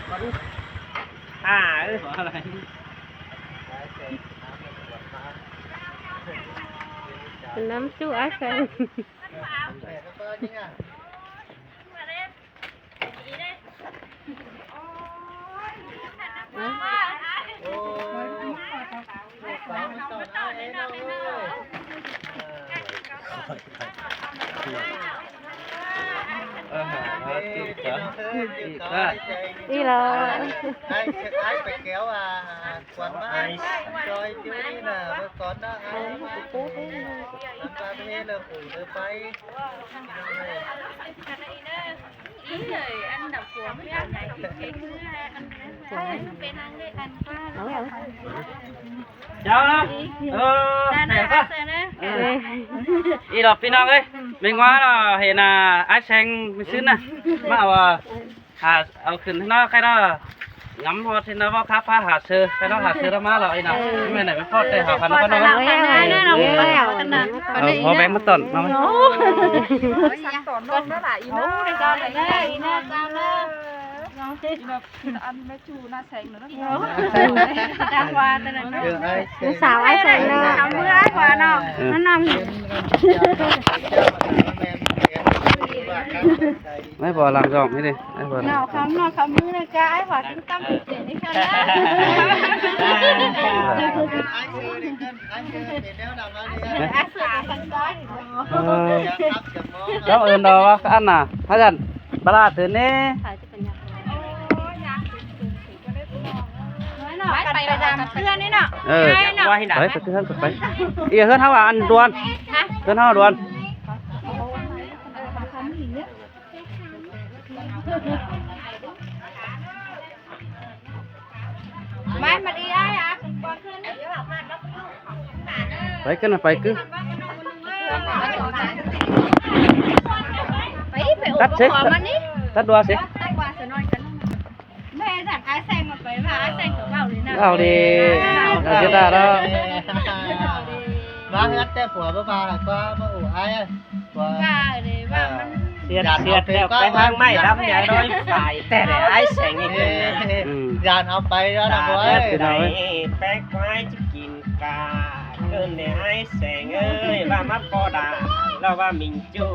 ก่อนอะไรน้ำชูไอ้แฟนđi rồi ai phải kéo quần ai chơi chứ là con đó ai làm ta thế là ủi tới bay ý rồi anh đọc của mấy anh này cái thứ anh bên anh đấy anh qua chào đó này quá đi đọc phi nong ấy mình quá là hiện là ai sang mình xin nè màเอาขึ้นที่นอกใครน่ะngắm hoa thì nó vào khám phá hạt sơ cái đó hạt sơ nó má lại nè cái này mới phốt đây hạt nó có nó hoa bé mất tận nó con đó là ý nó đây con này đây ý nó sao nó ăn mấy chú na sành nữa đang qua tên là nó xào ai xanh nó không bữa ai qua đâu nó nằm mấy bò làm giòn thế đi mấy bò nào không như này cái và cái tâm thực hiện đi con đó ơn đó ăn à hay là bà la từ nèไปตามเพื่อนนี่เนาะ đấy phải hơn phải ý hơn how ăn đuôn hơn how đuôn mai mà đi ai à phải cái này phải cứ tắt xí tắt đua xí mẹ rằng ai xanh một cái và ai xanh của vào đi là chúng ta đó má hết té của bà là qua mà ủ ai củaเสียดแล้วไปห้างไม่ทำอย่างน้อยฝ่ายแต่ไอ้แสงอีก ดานเอาไปแล้วนะboy แป๊กไว้จะกินกาเกินเนี่ยไอ้แสงเอ้ยว่ามาพอดาเราว่ามิงจู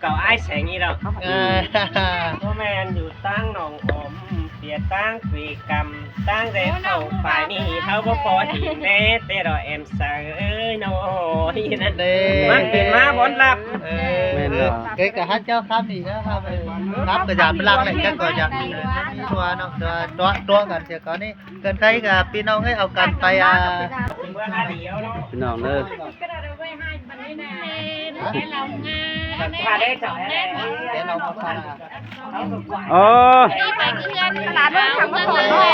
เก่าไอ้แสงนี่เราพ่อแม่อยู่ตั้งหนองอมเสียตั้งปีกรรมตั้งแต่เข้าฝ่ายนี่เขาก็พอหินแน่แต่เราแอมสาวเอ้ยน้อยนั่นเองมันเป็นมาบนลับcái cả hát cho khám gì nữa khám cái giảm lăng này cái gọi giảm chua nó chuaกันเสียก่อนนี่เกินใครกับพี่น้องให้เอากันไปพี่น้องเด้อ cái lòng nga đểเรามาฟัง โอ้ đi phải cứ ăn là nó chẳng có còn thôi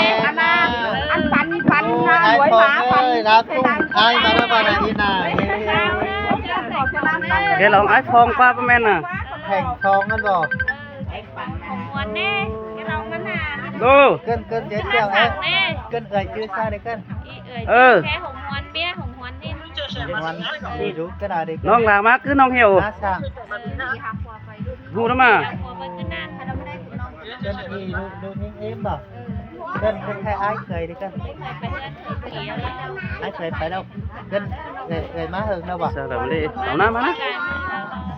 ăn phắn đuổi má phắnรับตุ้งไอ้มาแล้วมาไหนนี่น่ะ cái lòng ái phong qua bên men à แข่งทองกันบ่ muốn nè cái lòng ngắn à go เกินเจ๊เจ้าเอ้เกินเอ่ยชื่อซาได้เกิน cái hồng hoan bia hồng hoan đi วันนี่รู้ก็ได้เด็ก น้องลามาคือน้องเหี่ยว น่าสั่ง หูนะมา của với cái nan phải đâu đây เกินอีดูนิ่งเอ็มบ่เกินใครไอ้เคยดิเกิน ไอ้เคยไปđâu เกินเลยมาหึงđâuบ่ sao làm đi đậu nam á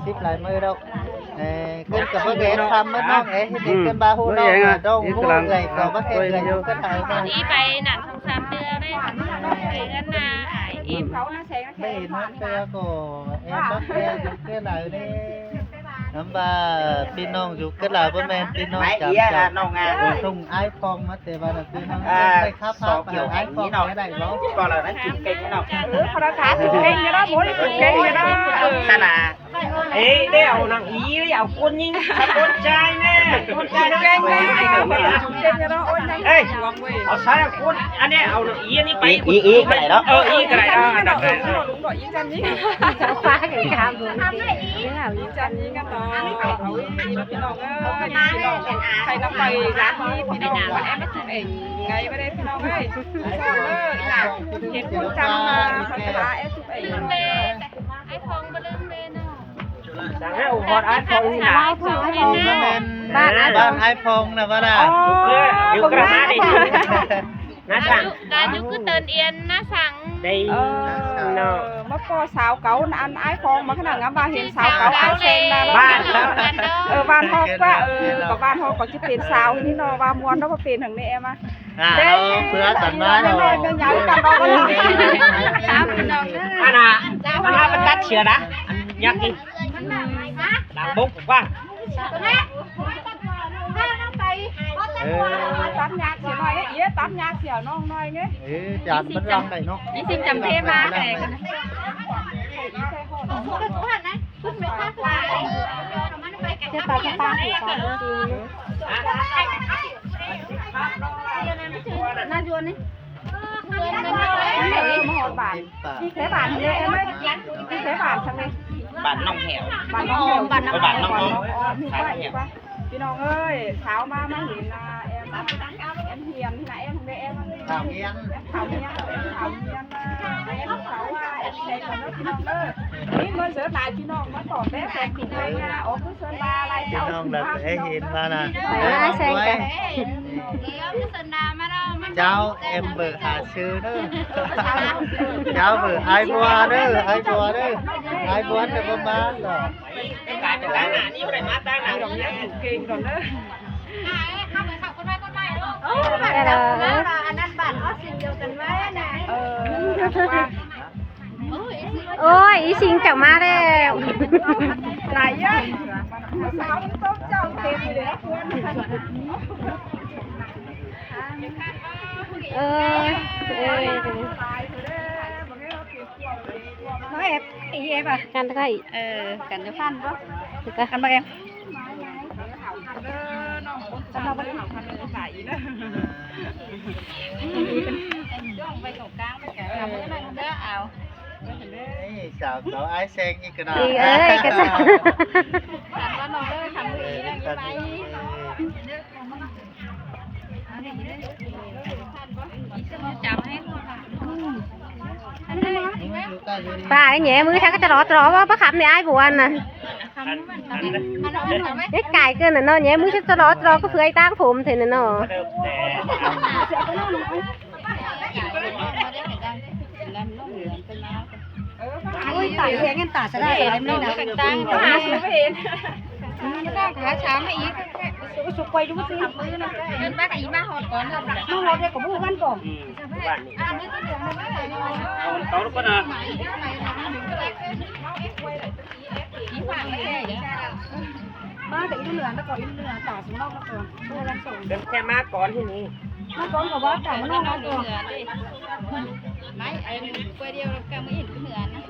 ซิปลายมือđâu เกินกับเพื่อนทำmấtน้องเด็กเกินบาหูน้องđôngหูเลยก็bắtเองเลยก็ถ่ายมา đi bay nặng không xăm đưa đây cái ngắn à hải im ไม่เห็นนะเจ้าก็เอ็มบักเอ็มอยู่cái lại điน้ำบาพี่น้องอยู่cái lại với menพี่น้องจับthùng iPhone màแต่ว่าพี่น้องไปครับภาพเอา iPhone ไม่ได้หรอก còn là đánh chụp cây cái nàoเขาđã thả chụp cây cái đó mỗi đi chụp cây cái đó sao là ê đeo nặng ý với ảo quân nhưng con trai nè con trai nó cây cái đó ôi nhanh ê ở sai quân anh ấy ảo ý anh ấy bay ý cái này đó ý cái này đó đúng rồi ý chân nhí cháu phá cái cam rồi thế nào ý chân nhí cái đó ảo ý nóพี่น้องใครน้ำไปร้านนี้พี่น้องว่าแอมมาchụp ảnhไงไม่ได้พี่น้องเอ้ยชอบเลยหลังเห็นคนจำมาเขาจะแอมchụp ảnh iPhone bên lên lên สั่งให้อุปกรณ์ไอโฟนนี่นะ ไอ้พงไอ้พง บ้านไอ้พงนะว่าล่ะ อยู่กระนาได้ดีนะสั่ง การยุคือเตือนเอียนนะสั่ง ได้เนาะ mất có sáo cấu là ăn ái phong mà cái nào ngắm ba hiện sáo cấu ái sen là Ban ban hộp quá có ban hộp có cái tiền sáo thì nó ba muôn nó có tiền thằng này em á เอาเพื่อกันมาเนาะ cái nhảy cầm đâu có làm anh à anh bắt tắt sửa đã anh nhắc đi đằng bốc quá tắt nhạc xỉa nói cái ý tắt nhạc xỉa nó không nói nghe จานมันลองได้เนาะ นี่ซิมจำเพมาแข่ง จะไปจะป้าสีฟ้าจริง น่าจวนนี่ mà hột bản đi thế bản thì em ấy đi thế bản sang đây bạn nông hẻo bản nông bản nôngพี่น้องเอ้ยเช้ามาเห็นนะแอมเฮียนที่ไหนแอมของแอม ข่าวเงี้ย เขาเฮียนเขาว่าแอมใส่ก่อนนะพี่น้องเอ้ยนี่มันเสือตายพี่น้องมาต่อแม่แฟนผิดเลยนะโอ้คือเสือลาอะไร พี่ เจ้า น้องเราได้เห็นมาน่ะ เจ้าเอ็มเบอร์หาซื้อเด้อเจ้าเบอร์ไอ้บัวเด้อไอ้บัวเด้อไอ้บัวจะประมาณเนาะ cái tai nạn đi phải mát tai nạn เก่งก่อนเด้อ อันนั้นบัตรออสซินเดียวกันไว้นะ โอ้ยอีสิงจังมาแล้ว ไหนอ่ะสาวต้มเจ้าเต็มเลยคุณ เออ น้อยเอฟอีเอฟอ่ะ กันก็อี กันจะพันปะ ก็ กันมาเอ็มกันมาเป็นพันเลยใส่นะ ไปตรงกลางไปแก่ทำนั่นเด้อเอา นี่สาวเขาไอ้แซงอีกกระดาษ อีเอ้ยก็จะ ทำว่าน้องเด้อทำดีได้ไหมจำให้ ป้าไอ้แหน่มือฉันก็จะรอว่าป้าขับในไอ้บัวน่ะเด็กไก่เกินน่ะเนาะแหน่มือฉันจะรอก็เพื่อไอ้ตั้งผมเถอะน่ะเนาะ อุ้ยตายเลี้ยงกันตาจะได้อะไรไม่ได้นะตั้งตาไม่เห็นไม่ได้ขาช้าไม่อีกสุกไปดูสิ เดินบ้านอีมาหอดก่อนเถอะ น้องรถเนี่ยกับผู้กันก่อน bạn tao nó có nè มาแต่อีเหนือตะก่อนอีเหนือตาสมนอกตะก่อนเพื่อรันส่ง เป็นแค่มาก่อนที่นี่ มาก่อนกับว่าตามันนอกตะก่อน ไม่ไอ้กล้วยเดียวก็ไม่เห็นเหนือนะ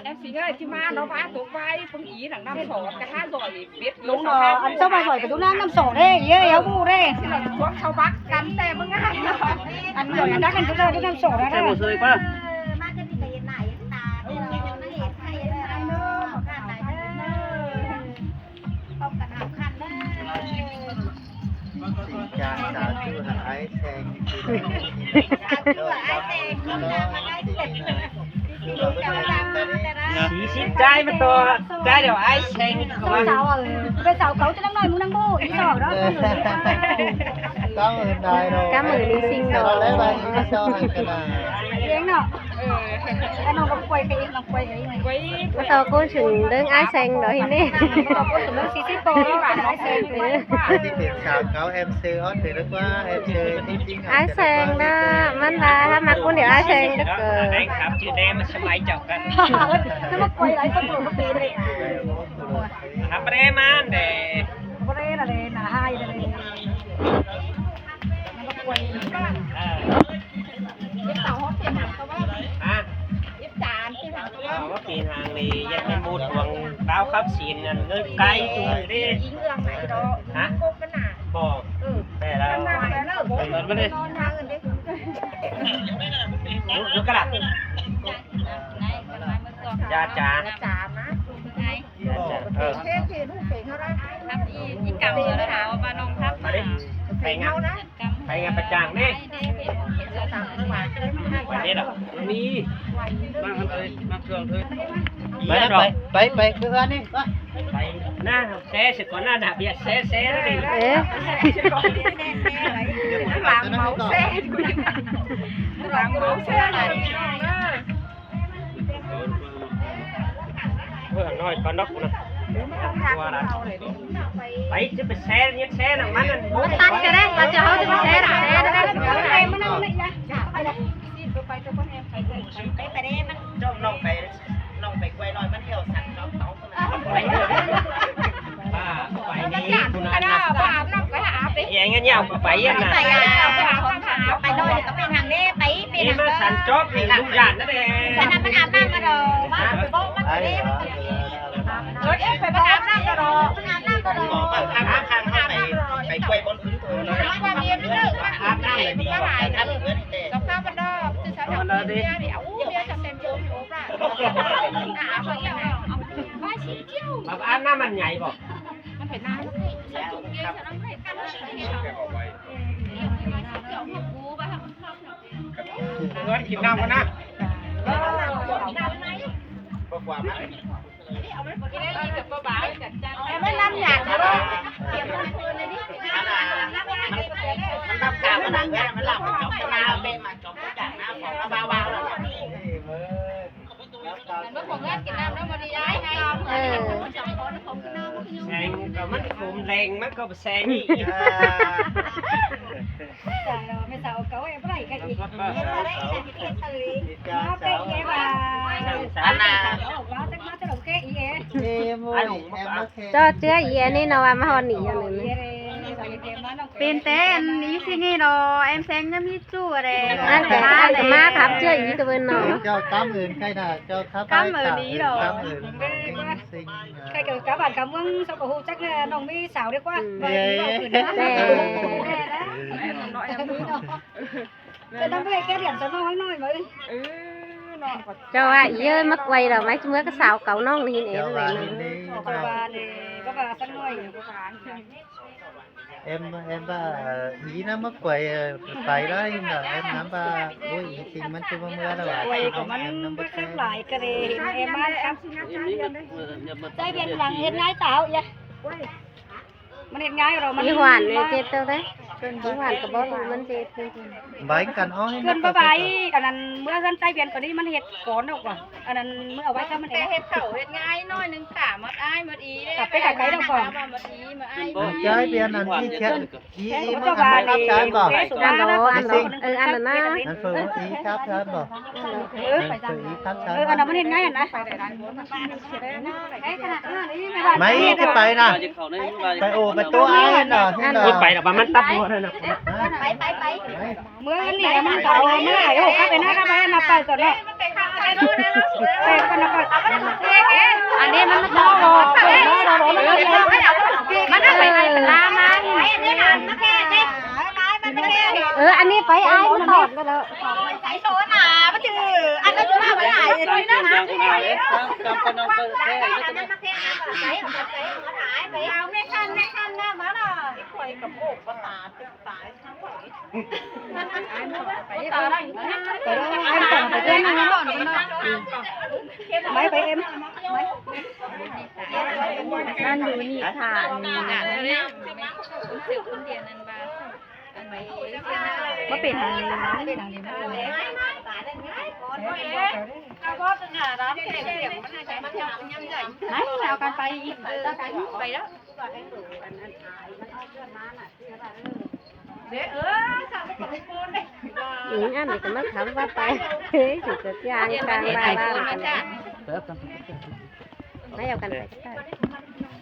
แอฟซีเอ้ยที่มาเนาะว่าตัวไปปงอีหลังน้ำสอดกระทะสอยเบ็ด ลุงเนาะอันเจ้ามาสอยกับตุ้งน้ำโสดเด้เยอะเอาบูเด้ ที่เราชวนเขาบักกันแต่เมื่อไงเนาะ อันสอยอันนั้นกันตุ้งน้ำโสดนะ ใช่หมดเลยป่ะ จานสาวชื่อไอ้แซงสีสิใจมันตัวใจเดี๋ยวไอ้เชงเขาว่า สาวไปสาวเขาจะนั่งหน่อยมึงนั่งบูอีสอบแล้ว có người đời rồi Cảm ơn đi sinh rồi rồi. lấy bài nó cho hàng cái này เลี้ยงเนาะอันน้องก็ป่วยไปอีกน้องป่วยไปอีก ไว้ มาต่อกูถึงเรื่องไอ้แซงเดี๋ยวทีนี้ เราก็ถึงเรื่องซีซีโตแล้วหลานไอ้เซน cái tiền xào cáo em sư hết thì nó quá em sư tí tiếng ไอ้แซงนะมันละถ้ามากูเดี๋ยวไอ้แซงจะเกิด đấy khám chữ đen mà sớm máy chọcกัน ถ้ามาป่วยไรต้องปลูกก็ปีเลย khám đen man để บ่ได้ละเลยน่ะให้เลย à có tiền hàng thì dân mình mua tuồng bao khắp xịn ngần ngơi cay tụi đi hả bò để là lên bên đây nước cái nào da trà Hấp y cầm rồi đó hảo ba nông hấp mà đi phải ngắm ไปงานประจางนี่ไปนี่หรอนี่มาทำอะไรมาเครื่องเถอะ ไปคืออันนี้ไป ไปหน้าแซ่สิก่อนหน้าหนาเบียดแซ่แล้วดิ เอ๊ะ làm mẫu xe làm mẫu xe này เพื่อนน้อยก่อนนกนะว่าอะไรไปจะไปแซ่เนี่ยแซ่หนังมันนั่น ตัดcái đấyตัดcho họ thì mình sẽ làm đấy đấy ไปได้มันจ้องน้องไปกล้วยน้อยมันเที่ยวสั่นจ้องเต้าคนนั้น ไปเลยป้าไปนี่คุณนันนะ bà ẩm năm cái hả đi อย่างเงี้ยเนี่ยไปอ่ะนะ ไปโดยก็เป็นทางนี้ไปเป็น นี่มาสันจ๊อบนี่ลูกหยาดนั่นเอง แต่นั้นมันอาบน้ำมาดอมาไปบอกมัน ไอ้ ไปได้ rồi em phải bắt ẩm năm cho rồi มันอาบน้ำก็ดอ ข้างข้างไปกล้วยบนพื้นตัวเลย qua miền nữaอาบน้ำเลยดี các bài nữa dọc cao bên đó từ sáng đến bia thì ấu bia cho xem vô vô ra à phải yêu ba chỉ chiêu แบบอาบน้ำมันใหญ่บอก มันphải nái sao chụp kia cho nó phải cắtเงินกินน้ำกันนะบอกว่ามัน ไม่รับหยาดนะลูก มันรับกามันนั่งมันหลับมันจบหน้าเป็นมาจบจากหน้าของมาบ้าๆแล้ว nó còn hết cái nam đó mà đi ái hay không แซงก็มันคุมแรงมันก็แซงนี่ ไม่สาวเขาเองไม่ได้กันอีก อัน มา น่ะ จะลงแก้อีก em ơi em nó khen cho chưa gì này nào mà họ nỉ cho mình Pin té anh ý suy nghĩ rồi em xem nhá mi chu rồi ăn cái má thắm chưa gì cái bên nó cho cảm ơn cái nào cho tháp Cảm ơn ý rồi. cảm ơn sinh Cái các bạn cảm ơn sau cổ chắc là nông mi xảo đi qua Cái năm về cái điểm cho nó hoang nói mới cho ai ơi mất quay rồi mấy chúng cái xào cậu non đi nè cho rồi bạn nè đi Các bạn các bạn sẵn nói em ba ý nó mất quầy phải đó nhưng mà em nắm ba ôi ý thì mình chưa mưa đâu ạ Quay của mình mới khắc lại cái này em ăn em Đây bên làng hiện ngay tạo vậy Mình hiện ngay rồi mình đi hoàn này chết đâu đấy đi hoàn của bố mình chết bánh cần ói Gần bye bye anh ăn mưa gần tay biển có đi mình hiện có đâu rồi anh ăn mưa ở bãi không mìnhแต่เห็ดเขาเห็ดง่ายน้อยนึงขามัดอ้ายมัดอีเด้ Cặp cái cái đâu còn มัดอีมาอ้าย chơi bên ăn đi chết ý ý Cho mà bà ăn đi cắp trái bỏ ăn đồ ăn nó ăn phơi ý cắp trái bỏ ăn phơi ý cắp trái anh mình hiện ngay anh mấy cái bài nè bài ồ bài tua ai nè thế พูดไปแต่ว่ามันตับหัวเลยนะ mưa cái này mình tạo mưa này ô các bên các bạn nạp bài rồi đấy con nạp bài anh em nó to rồi nó đã phải này là mà anh đi phải ai cũng tọt cái đó phải số nào chứ anh nó cũng phải lại rồi nó hả mấy phải em ăn đủ nhị thả มาเปลี่ยนทางนี้นะเปลี่ยนทางนี้ไม่เอาการไปอีกไปแล้ว ăn thì cái mất thấm vào tay thế chỉ có chàng càng bài ba mấy ao cần phải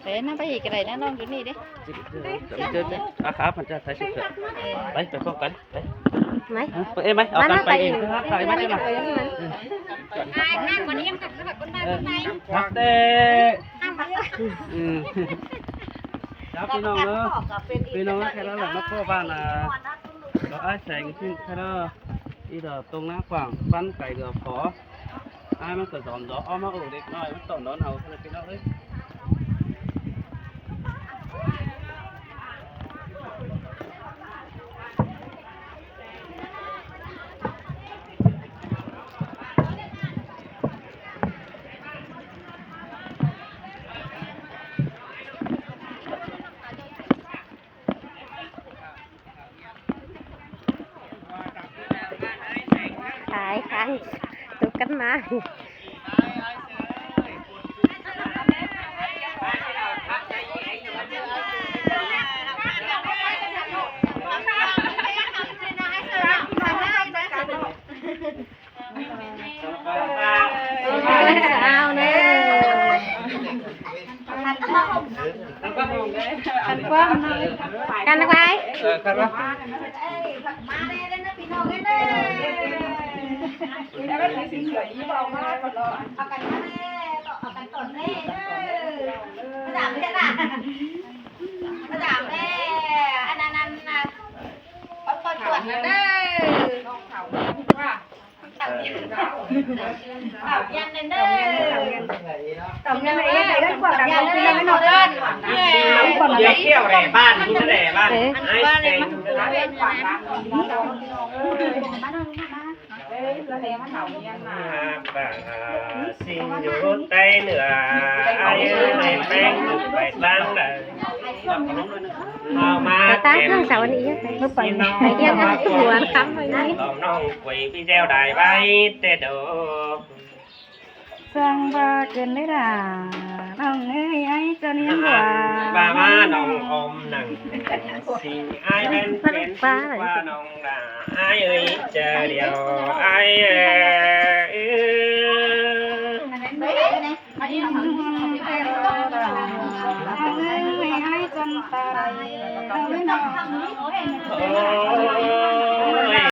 để nó phải gì cái này nó non cái này điครับมันจะใช้ชุดไปเข้ากันไป mấy เอ้ยไหมเอากันไปเองครับไปไหม hai con em gặp các con này ครับเต้ครับพี่น้องเนอะพี่น้องแค่นั้นแหละนักพ่อบ้านน่ะเราไอ้แสงขึ้นแค่นั้นอีเดอตรงหน้าฝั่งปั้นไก่เดือขอไอ้มันเกิดตอนดอกอ้อมาโอ้เด็กน้อยมันตอนดอนเอาเลยพี่น้องเลย đang tụi cánh má sao nè anh Quang canh nó quay tổng nhân này thấy rất quả đặc biệt là cái nồi ăn Dễ kêu rẻ ban, cũng rẻ ban. Ai xem xin nhủ tay nữa ai ơi bánh phải tăng đời tát nó sao anh ý phải điên á buồn khắm rồi đấy nông quỷ video đài bay tê đồ sang ba gần đấy là ông ơi ai cho nên ba má nông ôm nặng xin ai bên bên qua nông là ai ơi chờ điều ai